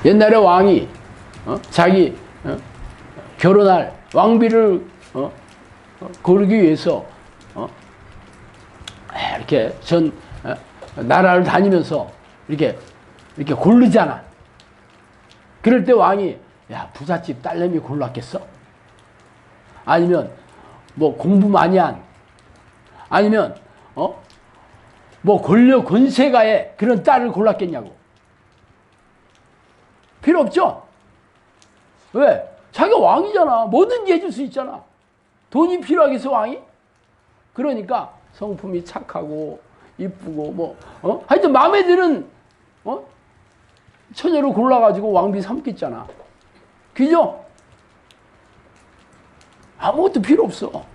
옛날에 왕이 자기 결혼할 왕비를 고르기 위해서 이렇게 나라를 다니면서 이렇게 고르잖아. 그럴 때 왕이 야, 부잣집 딸내미 골랐겠어? 아니면 뭐 공부 많이 한, 아니면 뭐 권세가의 그런 딸을 골랐겠냐고. 필요 없죠? 왜? 자기가 왕이잖아. 뭐든지 해줄 수 있잖아. 돈이 필요하겠어, 왕이? 그러니까 성품이 착하고 이쁘고 하여튼 마음에 드는 처녀를 골라가지고 왕비 삼겠잖아. 그죠? 아무것도 필요 없어.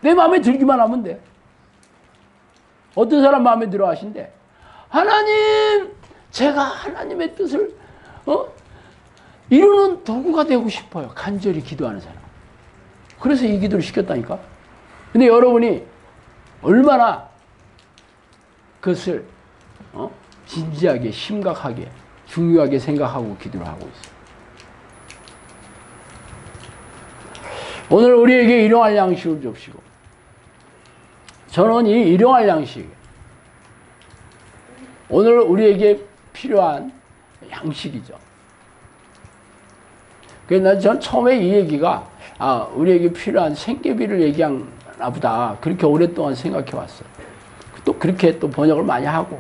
내 마음에 들기만 하면 돼. 어떤 사람 마음에 들어 하신대? 하나님, 제가 하나님의 뜻을 이루는 도구가 되고 싶어요. 간절히 기도하는 사람. 그래서 이 기도를 시켰다니까. 근데 여러분이 얼마나 그것을 진지하게, 심각하게, 중요하게 생각하고 기도를 하고 있어요. 오늘 우리에게 일용할 양식을 줍시고, 저는 이 일용할 양식, 오늘 우리에게 필요한 양식이죠. 그래서 전 처음에 이 얘기가 우리에게 필요한 생계비를 얘기하나 보다 그렇게 오랫동안 생각해 왔어요. 또 그렇게 또 번역을 많이 하고.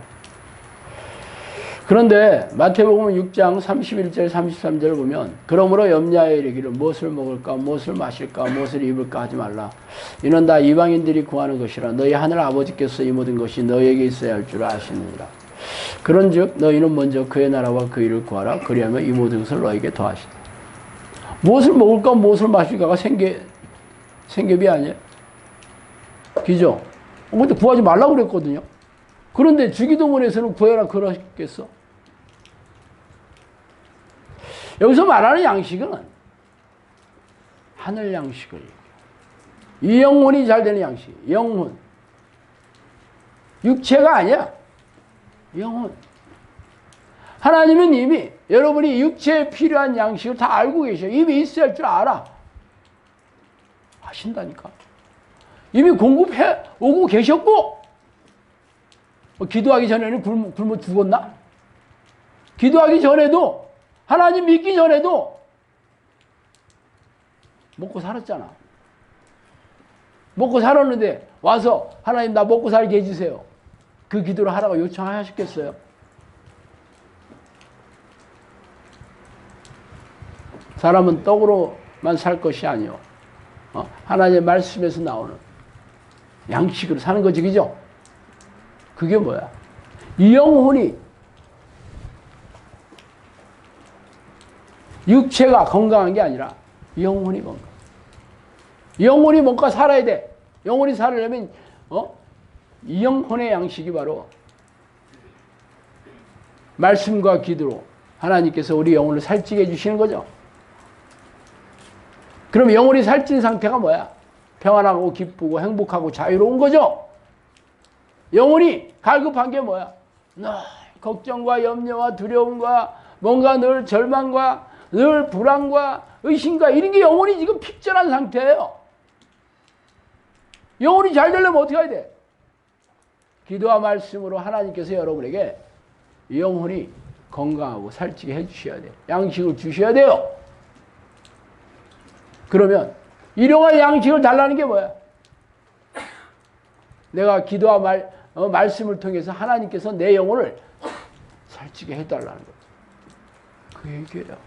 그런데 마태복음 6장 31절 33절을 보면 그러므로 염려하여 이르기를 무엇을 먹을까 무엇을 마실까 무엇을 입을까 하지 말라. 이는 다 이방인들이 구하는 것이라. 너희 하늘 아버지께서 이 모든 것이 너희에게 있어야 할 줄 아시느니라. 그런즉 너희는 먼저 그의 나라와 그 일을 구하라. 그리하면 이 모든 것을 너희에게 더하시리라. 무엇을 먹을까 무엇을 마실까가 생계비 아니에요? 그죠? 근데 구하지 말라고 그랬거든요. 그런데 주기도문에서는 구해라 그러겠어? 여기서 말하는 양식은 하늘 양식을 이 영혼이 잘 되는 양식. 영혼. 육체가 아니야. 영혼. 하나님은 이미 여러분이 육체에 필요한 양식을 다 알고 계셔. 이미 있어야 할 줄 알아. 하신다니까. 이미 공급해 오고 계셨고, 기도하기 전에는 굶어 죽었나? 기도하기 전에도, 하나님 믿기 전에도 먹고 살았잖아. 먹고 살았는데 와서 하나님 나 먹고 살게 해주세요. 그 기도를 하라고 요청하셨겠어요? 사람은 떡으로만 살 것이 아니요. 하나님의 말씀에서 나오는 양식으로 사는 거지, 그죠? 그게 뭐야? 이 영혼이, 육체가 건강한 게 아니라 영혼이 건강. 영혼이 뭔가 살아야 돼. 영혼이 살으려면 이 영혼의 양식이 바로 말씀과 기도로 하나님께서 우리 영혼을 살찌게 해주시는 거죠. 그럼 영혼이 살찐 상태가 뭐야? 평안하고 기쁘고 행복하고 자유로운 거죠. 영혼이 갈급한 게 뭐야? 걱정과 염려와 두려움과 뭔가 늘 절망과 늘 불안과 의심과 이런 게 영혼이 지금 픽전한 상태예요. 영혼이 잘 되려면 어떻게 해야 돼? 기도와 말씀으로 하나님께서 여러분에게 영혼이 건강하고 살찌게 해주셔야 돼요. 양식을 주셔야 돼요. 그러면 일용할 양식을 달라는 게 뭐야? 내가 기도와 말씀을 통해서 하나님께서 내 영혼을 살찌게 해달라는 거죠. 그 얘기예요.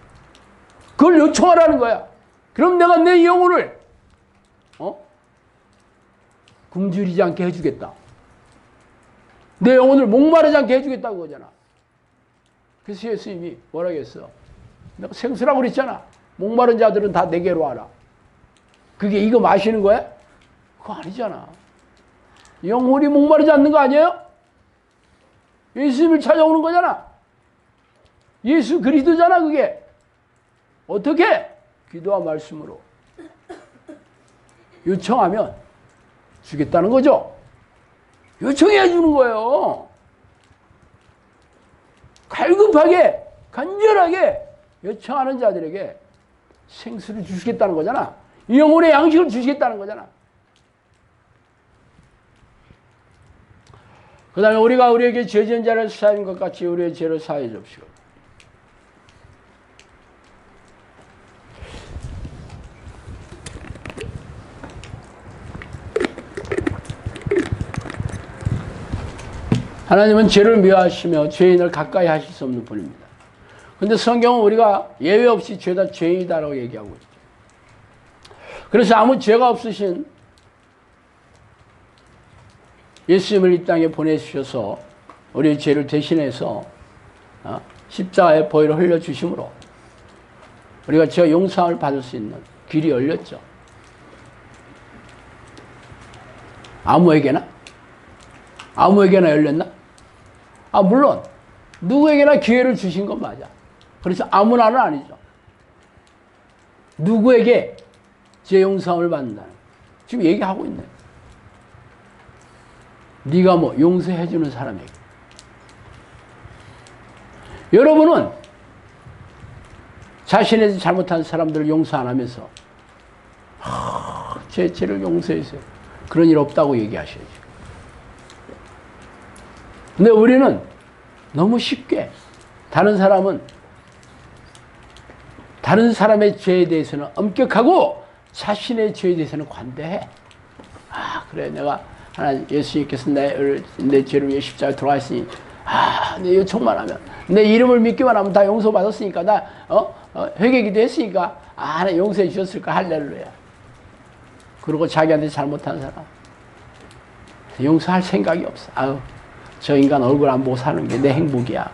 그걸 요청하라는 거야. 그럼 내가 내 영혼을 굶주리지 않게 해주겠다. 내 영혼을 목마르지 않게 해주겠다고 그러잖아. 그래서 예수님이 뭐라고 했어? 내가 생수라고 그랬잖아. 목마른 자들은 다 내게로 와라. 그게 이거 마시는 거야? 그거 아니잖아. 영혼이 목마르지 않는 거 아니에요? 예수님을 찾아오는 거잖아. 예수 그리스도잖아 그게. 어떻게? 기도와 말씀으로 요청하면 주겠다는 거죠. 요청해 주는 거예요. 갈급하게 간절하게 요청하는 자들에게 생수를 주시겠다는 거잖아. 영혼의 양식을 주시겠다는 거잖아. 그 다음에 우리가 우리에게 죄 지은 자를 사하는 것 같이 우리의 죄를 사해 줍시오. 하나님은 죄를 미워하시며 죄인을 가까이 하실 수 없는 분입니다. 그런데 성경은 우리가 예외 없이 죄다 죄인이다라고 얘기하고 있죠. 그래서 아무 죄가 없으신 예수님을 이 땅에 보내주셔서 우리의 죄를 대신해서 십자가의 보혈을 흘려주심으로 우리가 죄 용서함을 받을 수 있는 길이 열렸죠. 아무에게나 열렸나? 물론 누구에게나 기회를 주신 건 맞아. 그래서 아무나는 아니죠. 누구에게 죄 용서함을 받는다는 지금 얘기하고 있네. 네가 뭐 용서해 주는 사람에게. 여러분은 자신의 잘못한 사람들을 용서 안 하면서 제 죄를 용서해주세요. 그런 일 없다고 얘기하셔야죠. 근데 우리는 너무 쉽게 다른 사람의 죄에 대해서는 엄격하고 자신의 죄에 대해서는 관대해. 그래 내가 하나님 예수님께서 내 죄를 위해 십자가에 돌아가셨으니 내 요청만 하면 내 이름을 믿기만 하면 다 용서받았으니까 나 회개기도 했으니까 하나님 용서해 주셨을까 할렐루야. 그리고 자기한테 잘못한 사람 용서할 생각이 없어. 저 인간 얼굴 안 보고 사는 게 내 행복이야.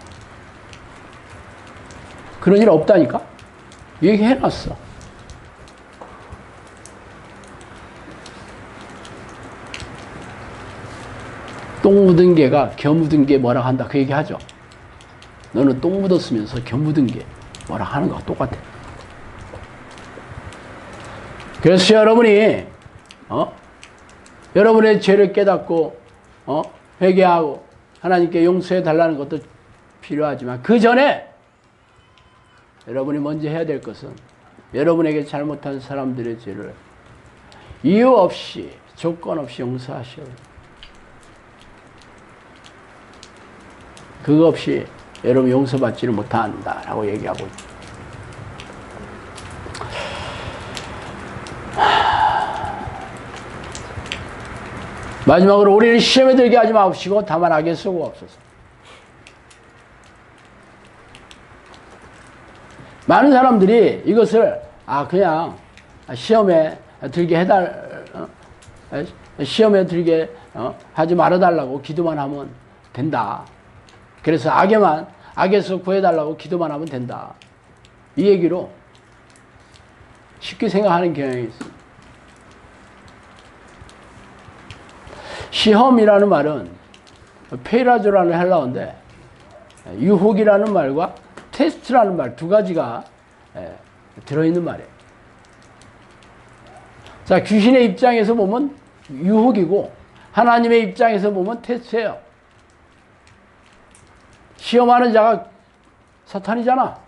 그런 일 없다니까? 얘기해놨어. 똥 묻은 개가 겨 묻은 개 뭐라 한다 그 얘기하죠. 너는 똥 묻었으면서 겨 묻은 게 뭐라 하는 거와 똑같아. 그래서 여러분이 여러분의 죄를 깨닫고 회개하고 하나님께 용서해 달라는 것도 필요하지만 그 전에 여러분이 먼저 해야 될 것은 여러분에게 잘못한 사람들의 죄를 이유 없이 조건 없이 용서하셔야 돼요. 그거 없이 여러분 용서받지를 못한다라고 얘기하고 있죠. 마지막으로 우리를 시험에 들게 하지 마옵시고 다만 악에 쏘고 없소서. 많은 사람들이 이것을 그냥 시험에 들게 시험에 들게 하지 말아달라고 기도만 하면 된다. 그래서 악에서 구해달라고 기도만 하면 된다. 이 얘기로 쉽게 생각하는 경향이 있습니다. 시험이라는 말은 페이라조라는 헬라어인데 유혹이라는 말과 테스트라는 말 두 가지가 들어있는 말이에요. 자, 귀신의 입장에서 보면 유혹이고 하나님의 입장에서 보면 테스트예요. 시험하는 자가 사탄이잖아.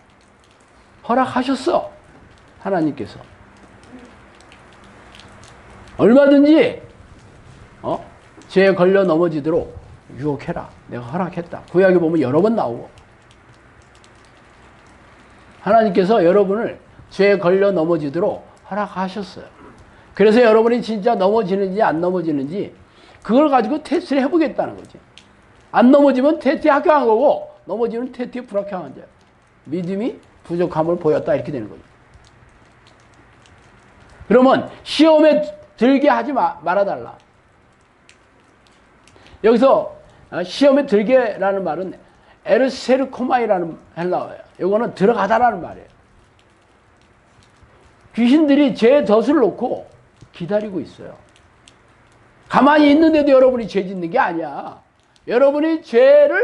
허락하셨어. 하나님께서. 얼마든지 죄에 걸려 넘어지도록 유혹해라. 내가 허락했다. 구약에 보면 여러 번 나오고. 하나님께서 여러분을 죄에 걸려 넘어지도록 허락하셨어요. 그래서 여러분이 진짜 넘어지는지 안 넘어지는지 그걸 가지고 테스트를 해보겠다는 거지. 안 넘어지면 테스트에 합격한 거고 넘어지면 테스트에 불합격한 거죠. 믿음이 부족함을 보였다 이렇게 되는 거죠. 그러면 시험에 들게 하지 말아달라. 여기서 시험에 들게라는 말은 에르세르코마이라는 헬라어예요. 이거는 들어가다라는 말이에요. 귀신들이 죄의 덫을 놓고 기다리고 있어요. 가만히 있는데도 여러분이 죄 짓는 게 아니야. 여러분이 죄의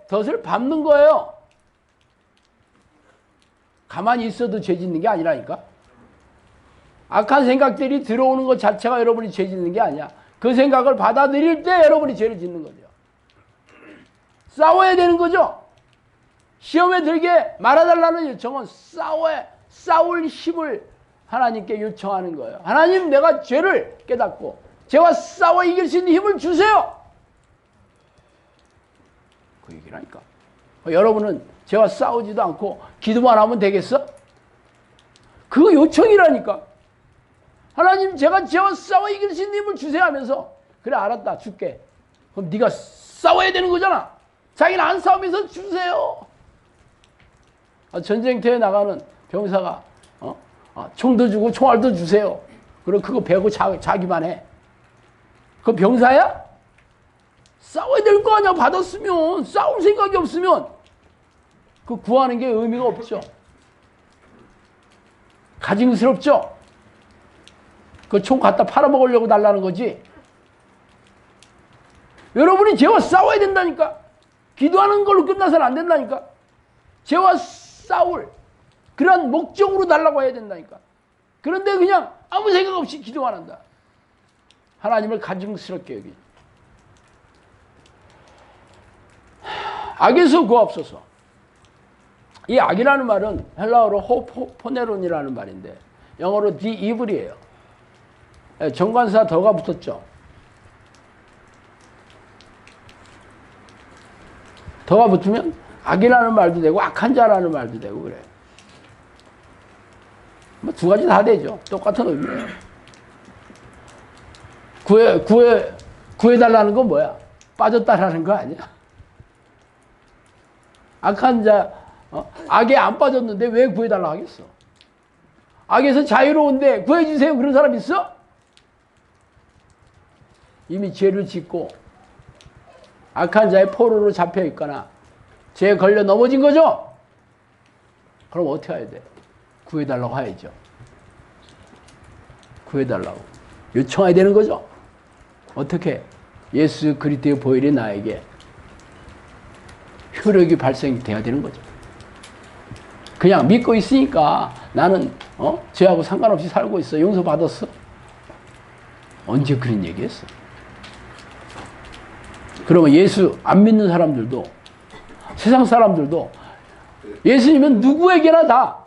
덫을 밟는 거예요. 가만히 있어도 죄 짓는 게 아니라니까. 악한 생각들이 들어오는 것 자체가 여러분이 죄 짓는 게 아니야. 그 생각을 받아들일 때 여러분이 죄를 짓는 거죠. 싸워야 되는 거죠. 시험에 들게 말아달라는 요청은 싸울 힘을 하나님께 요청하는 거예요. 하나님, 내가 죄를 깨닫고 죄와 싸워 이길 수 있는 힘을 주세요. 그 얘기라니까. 여러분은 죄와 싸우지도 않고 기도만 하면 되겠어? 그거 요청이라니까. 하나님, 제가 죄와 싸워 이길 수 있는 힘을 주세요 하면서 그래, 알았다, 줄게. 그럼 네가 싸워야 되는 거잖아. 자기는 안 싸우면서 주세요. 전쟁터에 나가는 병사가 총도 주고 총알도 주세요. 그럼 그거 배고 자기만 해. 그거 병사야? 싸워야 될 거 아니야. 받았으면. 싸울 생각이 없으면 그 구하는 게 의미가 없죠. 가증스럽죠. 그 총 갖다 팔아먹으려고 달라는 거지. 여러분이 죄와 싸워야 된다니까. 기도하는 걸로 끝나서는 안 된다니까. 죄와 싸울 그러한 목적으로 달라고 해야 된다니까. 그런데 그냥 아무 생각 없이 기도만 한다. 하나님을 가증스럽게 여기. 악에서 구하옵소서. 이 악이라는 말은 헬라어로 호포네론이라는 말인데 영어로 the evil이에요. 정관사 더가 붙었죠. 더가 붙으면 악이라는 말도 되고 악한 자라는 말도 되고 그래요. 뭐 두 가지 다 되죠. 똑같은 의미예요. 구해달라는 건 뭐야? 빠졌다라는 거 아니야? 악한 자, 악에 안 빠졌는데 왜 구해달라고 하겠어? 악에서 자유로운데 구해주세요. 그런 사람 있어? 이미 죄를 짓고 악한 자의 포로로 잡혀 있거나 죄에 걸려 넘어진 거죠? 그럼 어떻게 해야 돼? 구해달라고 해야죠. 구해달라고. 요청해야 되는 거죠? 어떻게? 예수 그리스도의 보혈이 나에게 효력이 발생돼야 되는 거죠. 그냥 믿고 있으니까 나는 죄하고 상관없이 살고 있어. 용서받았어. 언제 그런 얘기했어? 그러면 예수 안 믿는 사람들도 세상 사람들도 예수님은 누구에게나 다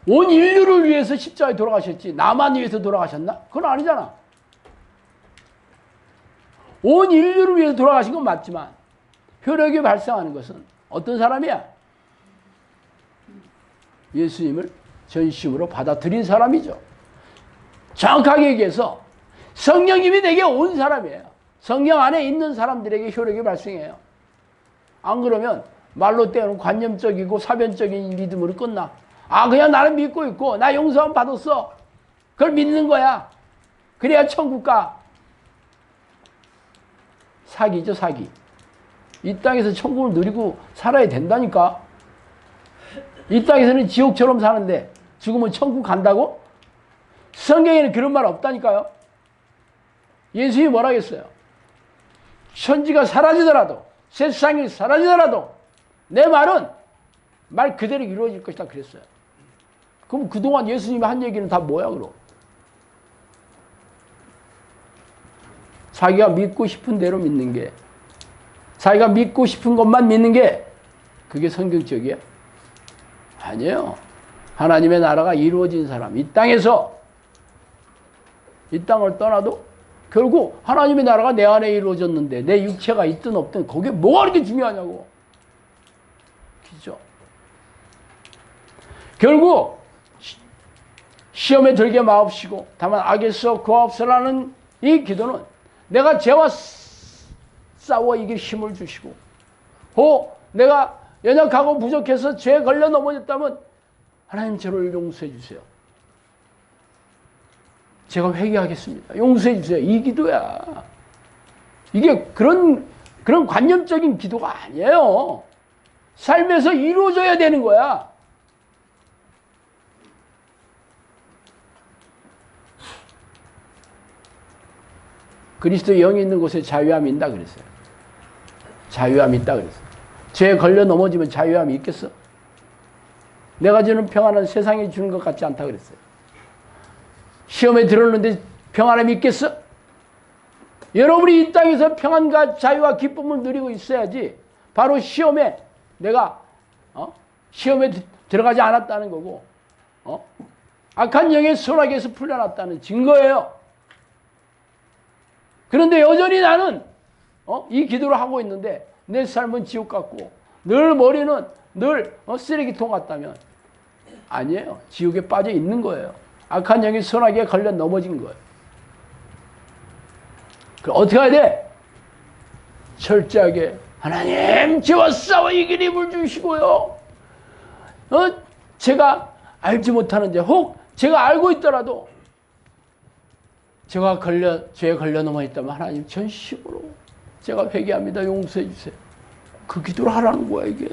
온 인류를 위해서 십자가에 돌아가셨지 나만 위해서 돌아가셨나? 그건 아니잖아. 온 인류를 위해서 돌아가신 건 맞지만 효력이 발생하는 것은 어떤 사람이야? 예수님을 전심으로 받아들인 사람이죠. 정확하게 얘기해서 성령님이 내게 온 사람이에요. 성령 안에 있는 사람들에게 효력이 발생해요. 안 그러면 말로 때우는 관념적이고 사변적인 믿음으로 끝나. 아, 그냥 나는 믿고 있고 나 용서함 받았어. 그걸 믿는 거야. 그래야 천국 가. 사기죠, 사기. 이 땅에서 천국을 누리고 살아야 된다니까. 이 땅에서는 지옥처럼 사는데 죽으면 천국 간다고? 성경에는 그런 말 없다니까요. 예수님이 뭐라 했어요? 천지가 사라지더라도, 세상이 사라지더라도 내 말은 말 그대로 이루어질 것이다 그랬어요. 그럼 그동안 예수님이 한 얘기는 다 뭐야 그럼? 자기가 믿고 싶은 대로 믿는 게, 자기가 믿고 싶은 것만 믿는 게 그게 성경적이야? 아니에요. 하나님의 나라가 이루어진 사람, 이 땅에서 이 땅을 떠나도 결국 하나님의 나라가 내 안에 이루어졌는데 내 육체가 있든 없든 그게 뭐가 그렇게 중요하냐고. 그죠? 결국 시험에 들게 마옵시고 다만 악에서 구하옵소서라는 이 기도는 내가 죄와 싸워 이길 힘을 주시고, 내가 연약하고 부족해서 죄에 걸려 넘어졌다면 하나님 저를 용서해 주세요. 제가 회개하겠습니다. 용서해 주세요. 이 기도야. 이게 그런 관념적인 기도가 아니에요. 삶에서 이루어져야 되는 거야. 그리스도 영이 있는 곳에 자유함이 있다 그랬어요. 자유함이 있다 그랬어요. 죄에 걸려 넘어지면 자유함이 있겠어? 내가 주는 평안은 세상이 주는 것 같지 않다 그랬어요. 시험에 들었는데 평안함이 있겠어? 여러분이 이 땅에서 평안과 자유와 기쁨을 누리고 있어야지 바로 시험에 내가 시험에 들어가지 않았다는 거고 악한 영의 소나기에서 풀려났다는 증거예요. 그런데 여전히 나는 이 기도를 하고 있는데 내 삶은 지옥 같고 늘 머리는 늘 쓰레기통 같다면 아니에요. 지옥에 빠져 있는 거예요. 악한 영의 소나기에 걸려 넘어진 거예요. 그럼 어떻게 해야 돼? 철저하게 하나님 죄와 싸워 이길 힘을 주시고요. 제가 알지 못하는데 혹 제가 알고 있더라도 제가 죄에 걸려 넘어 있다면 하나님 전심으로 제가 회개합니다. 용서해 주세요. 그 기도를 하라는 거야 이게.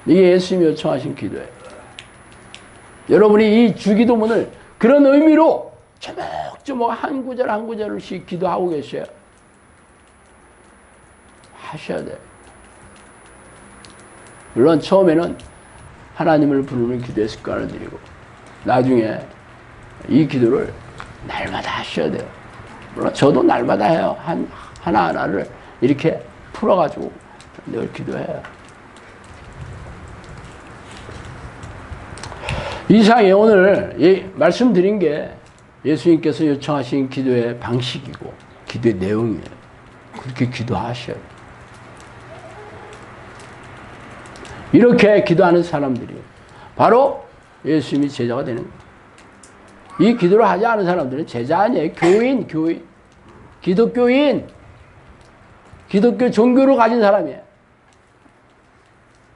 이게 예수님이 요청하신 기도예요. 여러분이 이 주기도문을 그런 의미로 조목조목 한 구절 한 구절씩 기도하고 계셔요. 하셔야 돼요. 물론 처음에는 하나님을 부르는 기도의 습관을 들이고 나중에 이 기도를 날마다 하셔야 돼요. 물론 저도 날마다 해요. 하나하나를 이렇게 풀어가지고 늘 기도해요. 이상에 오늘 말씀드린 게 예수님께서 요청하신 기도의 방식이고 기도의 내용이에요. 그렇게 기도하셔요. 이렇게 기도하는 사람들이 바로 예수님이 제자가 되는 거예요. 이 기도를 하지 않은 사람들은 제자 아니에요. 교인. 기독교인. 기독교 종교를 가진 사람이에요.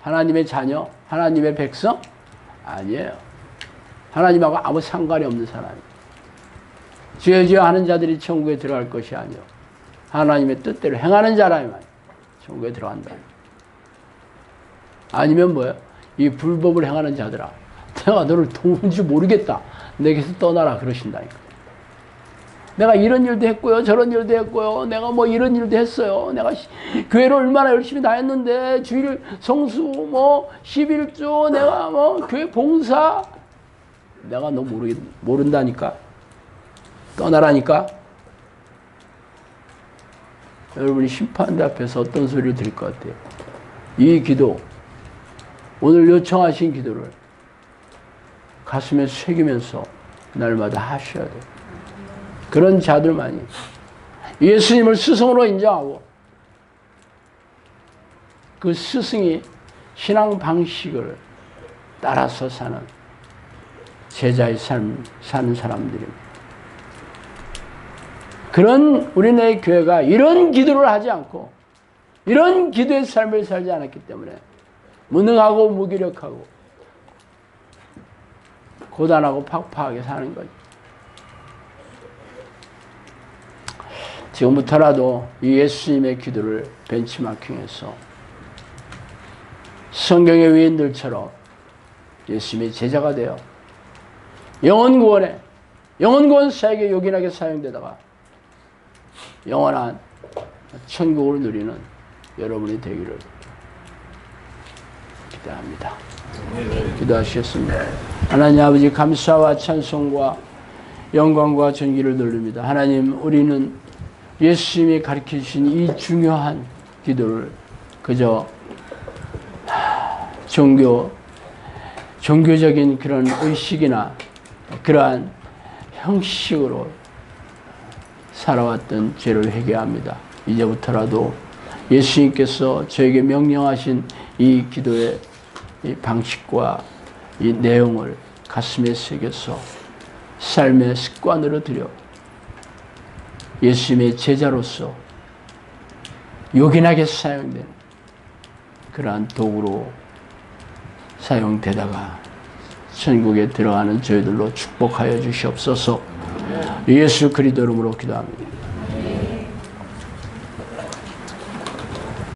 하나님의 자녀, 하나님의 백성? 아니에요. 하나님하고 아무 상관이 없는 사람이에요. 주여 하는 자들이 천국에 들어갈 것이 아니요 하나님의 뜻대로 행하는 자라면 천국에 들어간다. 아니면 뭐예요? 이 불법을 행하는 자들아, 내가 너를 도운 줄 모르겠다. 내게서 떠나라 그러신다니까. 내가 이런 일도 했고요, 저런 일도 했고요, 내가 뭐 이런 일도 했어요. 내가 교회를 얼마나 열심히 다했는데 주일 성수 뭐 11조 내가 뭐 교회 봉사 내가 너 모른다니까. 떠나라니까. 여러분이 심판대 앞에서 어떤 소리를 들을 것 같아요? 이 기도, 오늘 요청하신 기도를 가슴에 새기면서 날마다 하셔야 돼요. 그런 자들만이 예수님을 스승으로 인정하고 그 스승이 신앙 방식을 따라서 사는 제자의 삶 사는 사람들입니다. 그런 우리네 교회가 이런 기도를 하지 않고 이런 기도의 삶을 살지 않았기 때문에 무능하고 무기력하고 고단하고 팍팍하게 사는 거죠. 지금부터라도 이 예수님의 기도를 벤치마킹해서 성경의 위인들처럼 예수님의 제자가 되어 영혼구원에 영혼구원 사역에 요긴하게 사용되다가 영원한 천국을 누리는 여러분이 되기를 기대합니다. 기도하시겠습니다. 하나님 아버지, 감사와 찬송과 영광과 존귀를 돌립니다. 하나님, 우리는 예수님이 가르쳐주신 이 중요한 기도를 그저 종교적인 그런 의식이나 그러한 형식으로 살아왔던 죄를 회개합니다. 이제부터라도 예수님께서 저에게 명령하신 이 기도의 이 방식과 이 내용을 가슴에 새겨서 삶의 습관으로 들여 예수님의 제자로서 요긴하게 사용되는 그러한 도구로 사용되다가 천국에 들어가는 저희들로 축복하여 주시옵소서. 예수 그리스도 이름으로 기도합니다.